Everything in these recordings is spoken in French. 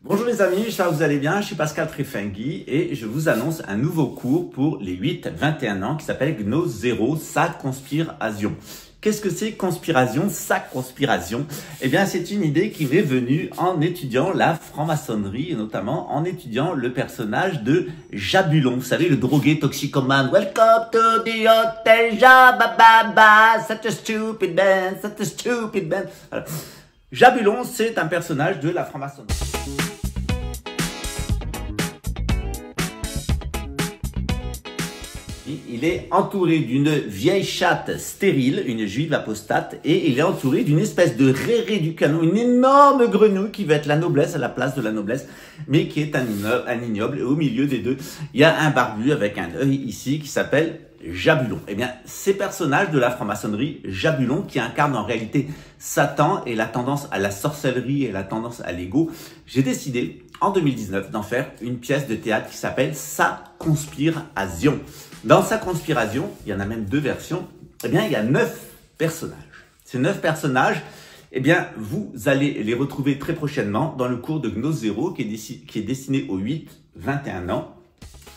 Bonjour les amis, j'espère que vous allez bien, je suis Pascal Trefengui et je vous annonce un nouveau cours pour les 8-21 ans qui s'appelle Gnose 0, sa conspiration. Qu'est-ce que c'est conspiration, sa conspiration? Eh bien, c'est une idée qui m'est venue en étudiant la franc-maçonnerie et notamment en étudiant le personnage de Jabulon. Vous savez, le drogué toxicomane. Welcome to the hotel Jabababa, such a stupid man, such a stupid man. Voilà. Jabulon, c'est un personnage de la franc-maçonnerie. Il est entouré d'une vieille chatte stérile, une juive apostate, et il est entouré d'une espèce de réré du canon, une énorme grenouille qui va être la noblesse à la place de la noblesse, mais qui est un ignoble. Et au milieu des deux, il y a un barbu avec un œil ici qui s'appelle Jabulon. Eh bien, ces personnages de la franc-maçonnerie, Jabulon, qui incarne en réalité Satan et la tendance à la sorcellerie et la tendance à l'ego, j'ai décidé en 2019 d'en faire une pièce de théâtre qui s'appelle Sa conspiration. Dans Sa conspiration, il y en a même deux versions, eh bien, il y a 9 personnages. Ces 9 personnages, eh bien, vous allez les retrouver très prochainement dans le cours de Gnose 0 qui est destiné aux 8-21 ans.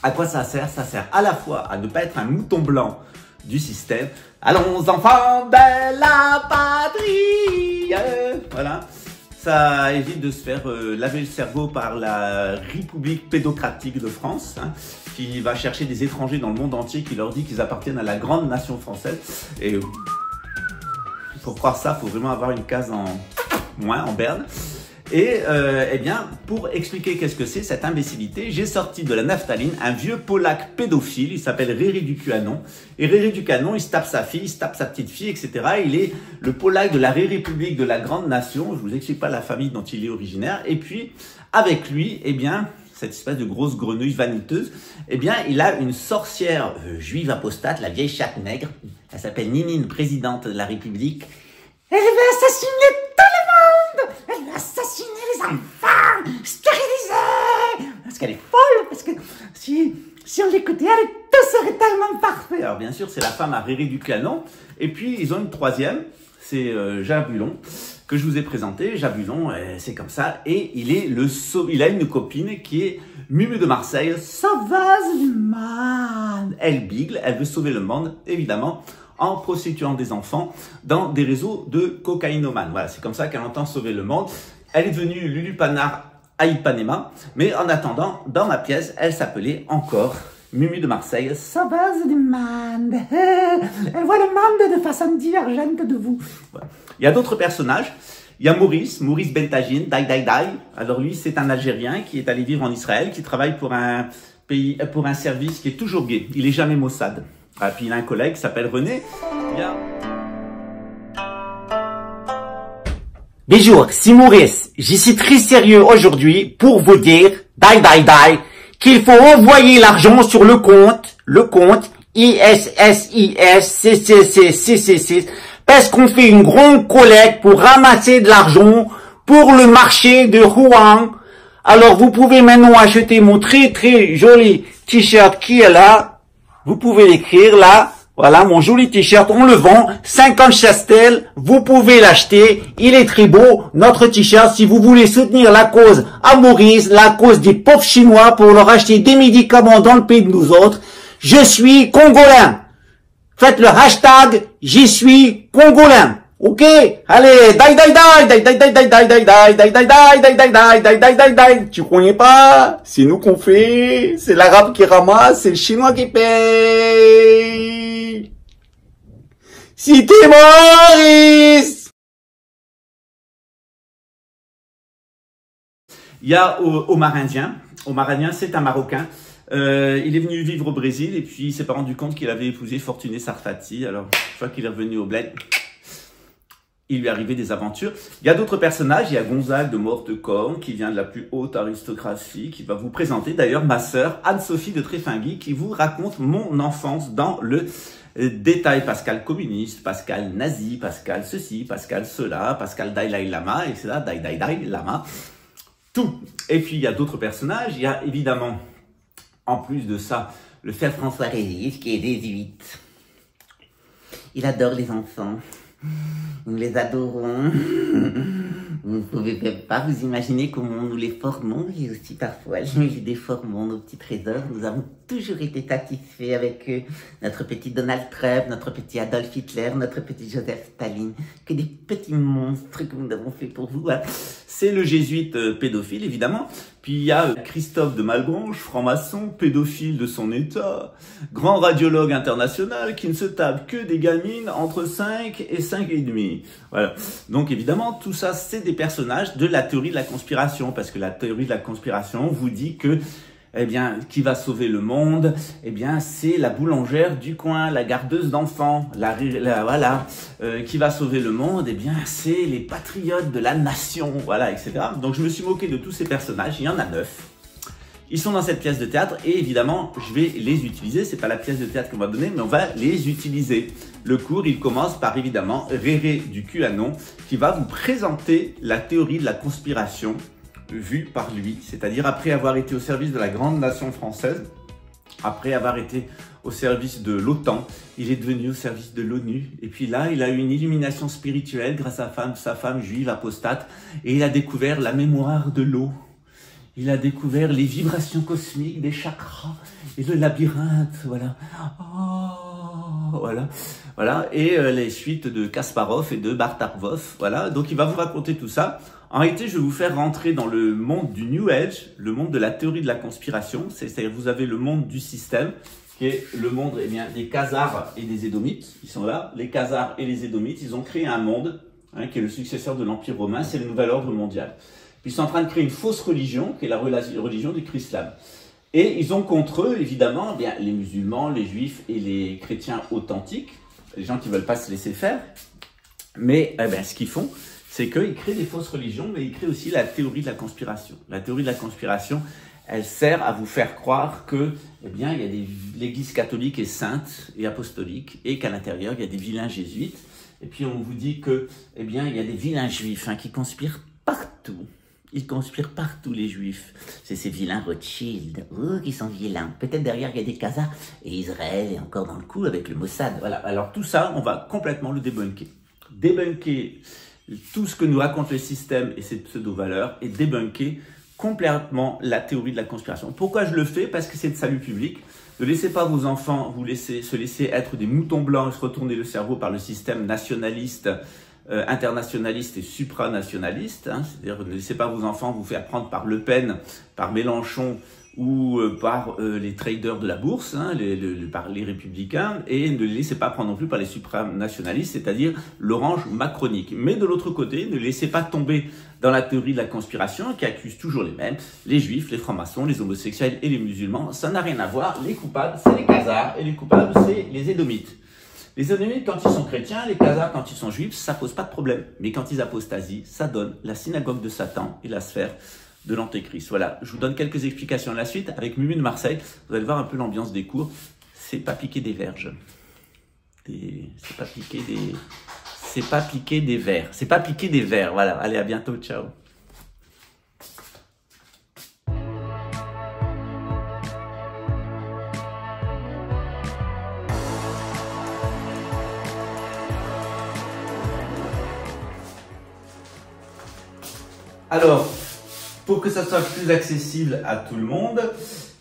À quoi ça sert? Ça sert à la fois à ne pas être un mouton blanc du système. Allons enfants de la patrie. Voilà. Ça évite de se faire laver le cerveau par la République pédocratique de France, hein, qui va chercher des étrangers dans le monde entier, qui leur dit qu'ils appartiennent à la grande nation française. Et pour croire ça, il faut vraiment avoir une case en moins, en berne. Et eh bien, pour expliquer qu'est-ce que c'est cette imbécilité, j'ai sorti de la naphtaline un vieux Polac pédophile, il s'appelle Réry du Canon. Et Réry du Canon, il se tape sa fille, il se tape sa petite fille, etc. Il est le Polac de la République de la grande nation, je vous explique pas la famille dont il est originaire. Et puis, avec lui, eh bien, cette espèce de grosse grenouille vaniteuse, eh bien, il a une sorcière juive apostate, la vieille chatte nègre. Elle s'appelle Ninine, présidente de la République. Elle va assassiner tout le monde! Elle va assassiner les enfants! Stériliser! Parce qu'elle est folle, parce que si on l'écoutait, tout serait tellement parfait. Alors bien sûr, c'est la femme à Réry du Canon. Et puis, ils ont une troisième, c'est Jabulon, que je vous ai présenté. Jabulon, c'est comme ça. Et il a une copine qui est Mumu de Marseille, sauveuse du monde. Elle bigle, elle veut sauver le monde, évidemment, en prostituant des enfants dans des réseaux de cocaïnomanes. Voilà, c'est comme ça qu'elle entend sauver le monde. Elle est devenue Lulu Panard à Ipanema, mais en attendant, dans ma pièce, elle s'appelait encore Mumu de Marseille, sauveuse du monde. Elle voit le monde de façon divergente de vous. Voilà. Il y a d'autres personnages. Il y a Maurice Bentagine, Dai. Alors lui, c'est un Algérien qui est allé vivre en Israël, qui travaille pour un service qui est toujours gay. Il est jamais Mossad. Ah, puis il a un collègue qui s'appelle René. Bonjour, c'est Maurice. Je suis très sérieux aujourd'hui pour vous dire, Dai, qu'il faut envoyer l'argent sur le compte ISSISCCCCCC, parce qu'on fait une grande collecte pour ramasser de l'argent pour le marché de Rouen. Alors vous pouvez maintenant acheter mon très joli t-shirt qui est là. Vous pouvez l'écrire là, voilà mon joli t-shirt, on le vend, 50 chastels, vous pouvez l'acheter, il est très beau, notre t-shirt, si vous voulez soutenir la cause à Maurice, la cause des pauvres Chinois pour leur acheter des médicaments dans le pays de nous autres, je suis congolais. Faites le hashtag, j'y suis congolais. Ok? Allez, dai. Tu connais pas? C'est nous qu'on fait. C'est l'arabe qui ramasse, c'est le chinois qui paye. Cité Maurice! Il y a Omar Indien. Omar Indien, c'est un Marocain. Il est venu vivre au Brésil et puis il s'est pas rendu compte qu'il avait épousé Fortuné Sarfati. Alors, une fois qu'il est revenu au bled, il lui est arrivé des aventures. Il y a d'autres personnages. Il y a Gonzague de Mortecorne qui vient de la plus haute aristocratie, qui va vous présenter d'ailleurs ma sœur Anne-Sophie de Trefengui qui vous raconte mon enfance dans le détail. Pascal communiste, Pascal nazi, Pascal ceci, Pascal cela, Pascal Dalai Lama, etc. Dalai Lama. Tout. Et puis il y a d'autres personnages. Il y a évidemment, en plus de ça, le frère François Régis qui est jésuite. Il adore les enfants. Nous les adorons. Vous ne pouvez pas vous imaginer comment nous les formons et aussi parfois nous les déformons, nos petits trésors. Nous avons toujours été satisfaits avec notre petit Donald Trump, notre petit Adolf Hitler, notre petit Joseph Staline. Que des petits monstres que nous avons fait pour vous. Hein. C'est le jésuite pédophile, évidemment. Puis il y a Christophe de Malebranche, franc-maçon, pédophile de son état, grand radiologue international qui ne se tape que des gamines entre 5 et 5 et demi. Voilà. Donc évidemment, tout ça, c'est des personnages de la théorie de la conspiration, parce que la théorie de la conspiration vous dit que, eh bien, qui va sauver le monde? Eh bien, c'est la boulangère du coin, la gardeuse d'enfants, voilà. Qui va sauver le monde? Eh bien, c'est les patriotes de la nation, voilà, etc. Donc, je me suis moqué de tous ces personnages. Il y en a 9. Ils sont dans cette pièce de théâtre et évidemment, je vais les utiliser. C'est pas la pièce de théâtre qu'on va donner, mais on va les utiliser. Le cours, il commence par évidemment Réré du QAnon, qui va vous présenter la théorie de la conspiration vue par lui, c'est-à-dire après avoir été au service de la grande nation française, après avoir été au service de l'OTAN, il est devenu au service de l'ONU. Et puis là, il a eu une illumination spirituelle grâce à sa femme juive apostate, et il a découvert la mémoire de l'eau. Il a découvert les vibrations cosmiques des chakras et le labyrinthe, voilà. Oh, voilà. Et les suites de Kasparov et de Bartarvov, voilà. Donc il va vous raconter tout ça. En réalité, je vais vous faire rentrer dans le monde du New Age, le monde de la théorie de la conspiration. C'est-à-dire vous avez le monde du système, qui est le monde des Khazars et des Édomites. Ils sont là, les Khazars et les Édomites. Ils ont créé un monde qui est le successeur de l'Empire romain. C'est le nouvel ordre mondial. Puis ils sont en train de créer une fausse religion, qui est la religion du Chrislam. Et ils ont contre eux, évidemment, les musulmans, les juifs et les chrétiens authentiques, les gens qui ne veulent pas se laisser faire. Mais ce qu'ils font, c'est qu'ils créent des fausses religions, mais ils créent aussi la théorie de la conspiration. La théorie de la conspiration, elle sert à vous faire croire que, l'Église catholique est sainte et apostolique, et qu'à l'intérieur, il y a des vilains jésuites. Et puis on vous dit que, il y a des vilains juifs qui conspirent partout. Ils conspirent partout, les juifs. C'est ces vilains Rothschild, qui sont vilains. Peut-être derrière, il y a des Khazars, et Israël est encore dans le coup avec le Mossad. Voilà. Alors tout ça, on va complètement le débunker. Débunker tout ce que nous raconte le système et ses pseudo-valeurs, et débunker complètement la théorie de la conspiration. Pourquoi je le fais? Parce que c'est de salut public. Ne laissez pas vos enfants se laisser être des moutons blancs et se retourner le cerveau par le système nationaliste, internationaliste et supranationaliste. C'est-à-dire ne laissez pas vos enfants vous faire prendre par Le Pen, par Mélenchon ou par les traders de la bourse, par les républicains, et ne les laissez pas prendre non plus par les supranationalistes, c'est-à-dire l'orange macronique. Mais de l'autre côté, ne laissez pas tomber dans la théorie de la conspiration qui accuse toujours les mêmes, les juifs, les francs-maçons, les homosexuels et les musulmans. Ça n'a rien à voir. Les coupables, c'est les Khazars, et les coupables, c'est les Édomites. Les Édomites, quand ils sont chrétiens, les Khazars, quand ils sont juifs, ça pose pas de problème. Mais quand ils apostasient, ça donne la synagogue de Satan et la sphère de l'Antéchrist. Voilà, je vous donne quelques explications à la suite avec Mumu de Marseille. Vous allez voir un peu l'ambiance des cours. C'est pas piquer des verges. C'est pas piquer des vers. C'est pas piquer des vers. Voilà, allez, à bientôt, ciao. Alors, pour que ça soit plus accessible à tout le monde,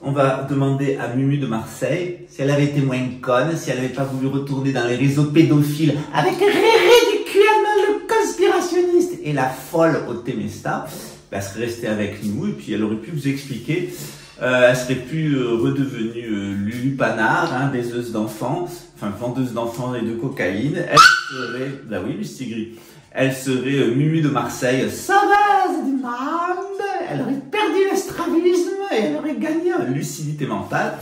on va demander à Mumu de Marseille si elle avait été moins conne, si elle n'avait pas voulu retourner dans les réseaux pédophiles avec Réré du QAnon, le conspirationniste, et la folle au Temesta. Elle serait restée avec nous et puis elle aurait pu vous expliquer. Elle serait plus redevenue Lulu Panard, baiseuse d'enfants, enfin vendeuse d'enfants et de cocaïne. Elle serait, bah oui, Mistigri. Elle serait Mumu de Marseille, sauveuse du monde. Elle aurait perdu le strabisme et elle aurait gagné en lucidité mentale.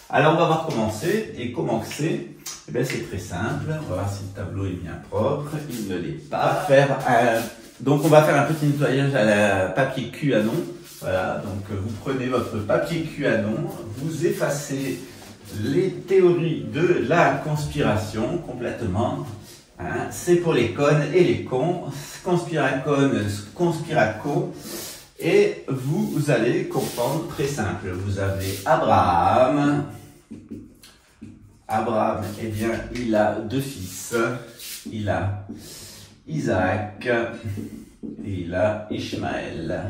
Alors on va voir comment c'est. Et comment c'est, c'est très simple. On va voir si le tableau est bien propre. Il ne l'est pas. Donc on va faire un petit nettoyage à la papier QAnon. Voilà, donc vous prenez votre papier QAnon, vous effacez les théories de la conspiration complètement. C'est pour les connes et les cons, conspiraconnes, conspiraco, et vous allez comprendre très simple. Vous avez Abraham. Abraham, il a 2 fils. Il a Isaac et il a Ishmaël.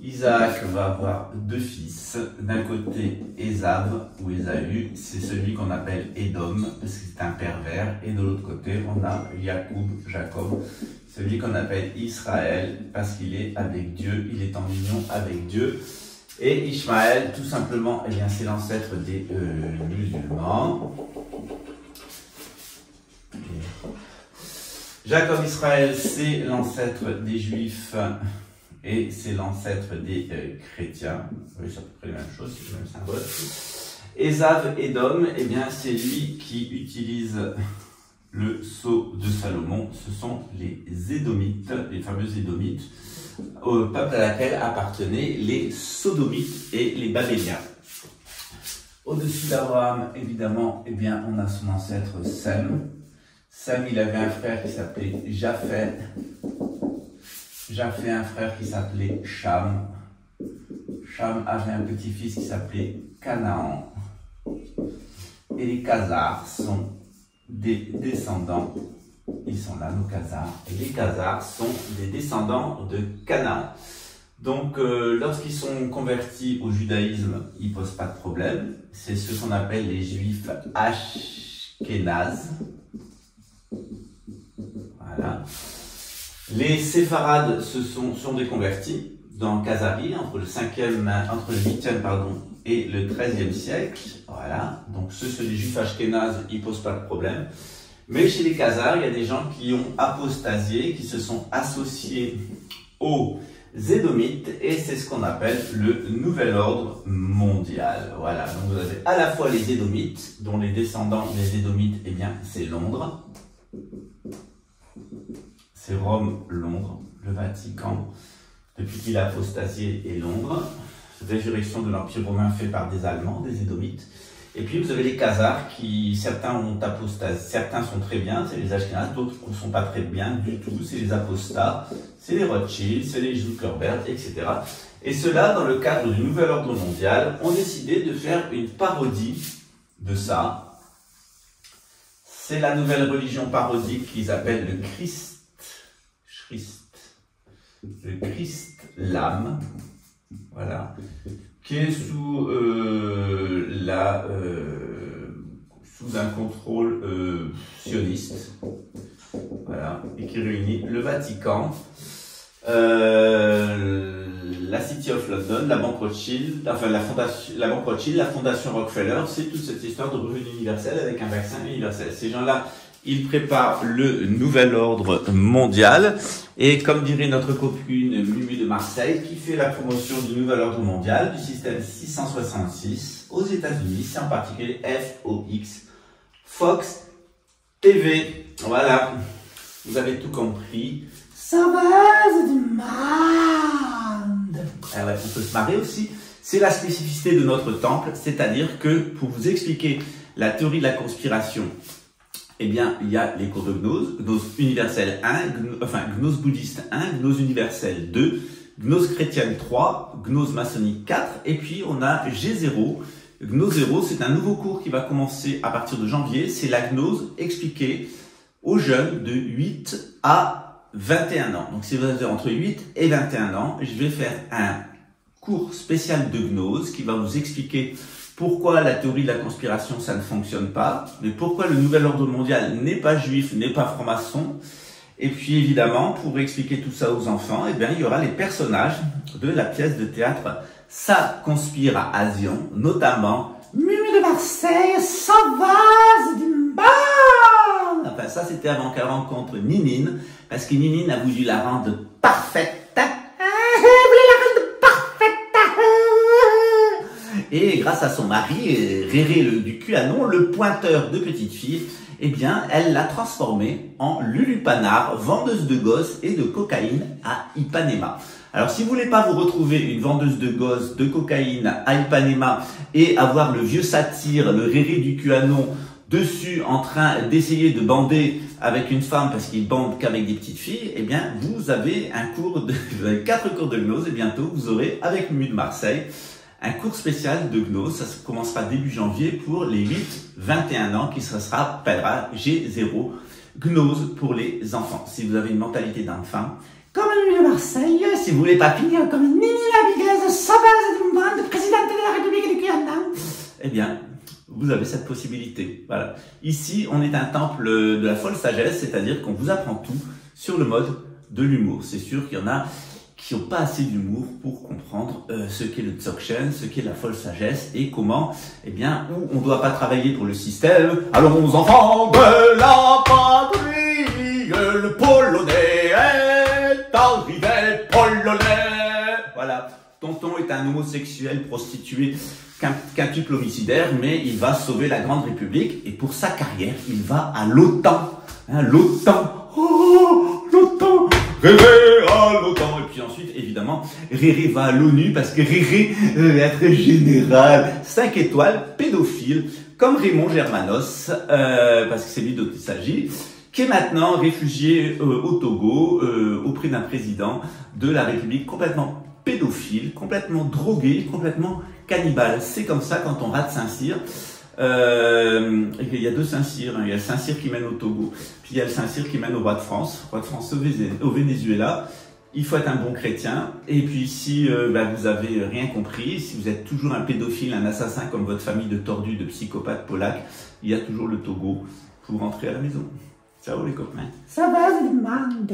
Isaac va avoir deux fils. D'un côté, Ésav ou Ésaü, c'est celui qu'on appelle Édom, parce que c'est un pervers. Et de l'autre côté, on a Jacob, celui qu'on appelle Israël, parce qu'il est avec Dieu, il est en union avec Dieu. Et Ishmaël, tout simplement, eh bien, c'est l'ancêtre des musulmans. Jacob Israël, c'est l'ancêtre des Juifs et c'est l'ancêtre des chrétiens. Oui, c'est à peu près la même chose, c'est le même symbole. Ésav, Édom, eh bien, c'est lui qui utilise le sceau de Salomon. Ce sont les Édomites, les fameux Édomites, au peuple à laquelle appartenaient les Sodomites et les Babéliens. Au-dessus d'Abraham, évidemment, eh bien, on a son ancêtre Sem. Sem, il avait un frère qui s'appelait Japheth. Japheth, un frère qui s'appelait Cham. Cham avait un petit-fils qui s'appelait Canaan. Et les Khazars sont des descendants, ils sont là, nos Khazars, et les Khazars sont des descendants de Canaan. Donc, lorsqu'ils sont convertis au judaïsme, ils ne posent pas de problème. C'est ce qu'on appelle les juifs ashkénazes. Voilà. Les séfarades sont des convertis dans Khazari entre le 8e et le 13e siècle. Voilà. Donc ceux des juifs ashkénazes, ils posent pas de problème. Mais chez les Khazars, il y a des gens qui ont apostasié, qui se sont associés aux Édomites, et c'est ce qu'on appelle le nouvel ordre mondial. Voilà. Donc vous avez à la fois les Édomites, dont les descendants des Édomites, eh bien, c'est Londres. C'est Rome, Londres, le Vatican, depuis qu'il a apostasié, et Londres. Résurrection de l'Empire romain fait par des Allemands, des Édomites. Et puis vous avez les Khazars qui, certains ont apostasé, certains sont très bien, c'est les Ashkénazes, d'autres ne sont pas très bien du tout, c'est les apostats, c'est les Rothschild, c'est les Zuckerberg, etc. Et ceux-là, dans le cadre du nouvel ordre mondial, ont décidé de faire une parodie de ça. C'est la nouvelle religion parodique qu'ils appellent le Christ-l'âme, voilà, qui est sous un contrôle sioniste, voilà, et qui réunit le Vatican, la City of London, la Banque Rothschild, enfin la Banque Rothschild, la Fondation Rockefeller. C'est toute cette histoire de revenu universel avec un vaccin universel. Ces gens-là, ils préparent le nouvel ordre mondial. Et comme dirait notre copine Mumu de Marseille, qui fait la promotion du nouvel ordre mondial, du système 666 aux États-Unis, c'est en particulier FOX, Fox TV. Voilà, vous avez tout compris. Ça va, du monde. Alors, on peut se marrer aussi. C'est la spécificité de notre temple, c'est-à-dire que pour vous expliquer la théorie de la conspiration, eh bien, il y a les cours de gnose, gnose universelle 1, gnose bouddhiste 1, gnose universelle 2, gnose chrétienne 3, gnose maçonnique 4, et puis on a G0. Gnose 0, c'est un nouveau cours qui va commencer à partir de janvier, c'est la gnose expliquée aux jeunes de 8 à 21 ans. Donc si vous avez entre 8 et 21 ans, je vais faire un cours spécial de gnose qui va vous expliquer pourquoi la théorie de la conspiration, ça ne fonctionne pas, mais pourquoi le nouvel ordre mondial n'est pas juif, n'est pas franc-maçon. Et puis évidemment, pour expliquer tout ça aux enfants, eh bien, il y aura les personnages de la pièce de théâtre Ça conspire à Asion, notamment Mumu de Marseille, Sauvage du Bas. Enfin, ça c'était avant qu'elle rencontre Ninine, parce que Ninine a voulu la rendre parfaite. Et grâce à son mari, Réré du QAnon, le pointeur de petite fille, eh bien, elle l'a transformée en Lulu Panard, vendeuse de gosses et de cocaïne à Ipanema. Alors, si vous voulez pas vous retrouver une vendeuse de gosses, de cocaïne à Ipanema et avoir le vieux satyre, le Réré du QAnon, dessus en train d'essayer de bander avec une femme parce qu'il bande qu'avec des petites filles, eh bien, vous avez vous avez 4 cours de gnose et bientôt vous aurez, avec Mumu de Marseille, un cours spécial de gnose. Ça commencera début janvier pour les 8-21 ans qui se rappellera G0. gnose pour les enfants. Si vous avez une mentalité d'enfant, comme une de Marseille, si vous voulez pas finir comme une mini navigueuse sauvage d'une grande présidente de la République du Guyana, eh bien, vous avez cette possibilité. Voilà. Ici, on est un temple de la folle sagesse, c'est-à-dire qu'on vous apprend tout sur le mode de l'humour. C'est sûr qu'il y en a qui n'ont pas assez d'humour pour comprendre ce qu'est le Dzogchen, ce qu'est la folle sagesse et comment, eh bien, où on ne doit pas travailler pour le système. Allons enfants de la patrie, le Polonais est arrivé, Polonais. Voilà. Tonton est un homosexuel prostitué quintuple homicidaire, mais il va sauver la Grande République et pour sa carrière, il va à l'OTAN. Hein, l'OTAN. Oh, l'OTAN. Réré à l'OTAN. Et puis ensuite, évidemment, Réré va à l'ONU parce que Réré va être général. 5 étoiles, pédophile, comme Raymond Germanos, parce que c'est lui dont il s'agit, qui est maintenant réfugié au Togo, auprès d'un président de la République complètement pédophile, complètement drogué, complètement cannibale. C'est comme ça quand on rate Saint-Cyr. Il y a 2 Saint-Cyr, hein. Il y a le Saint-Cyr qui mène au Togo, puis il y a le Saint-Cyr qui mène au roi de France au Venezuela. Il faut être un bon chrétien. Et puis si vous avez rien compris, si vous êtes toujours un pédophile, un assassin comme votre famille de tordus, de psychopathes polacs, il y a toujours le Togo pour rentrer à la maison. Ciao les copains. Ça va, je demande.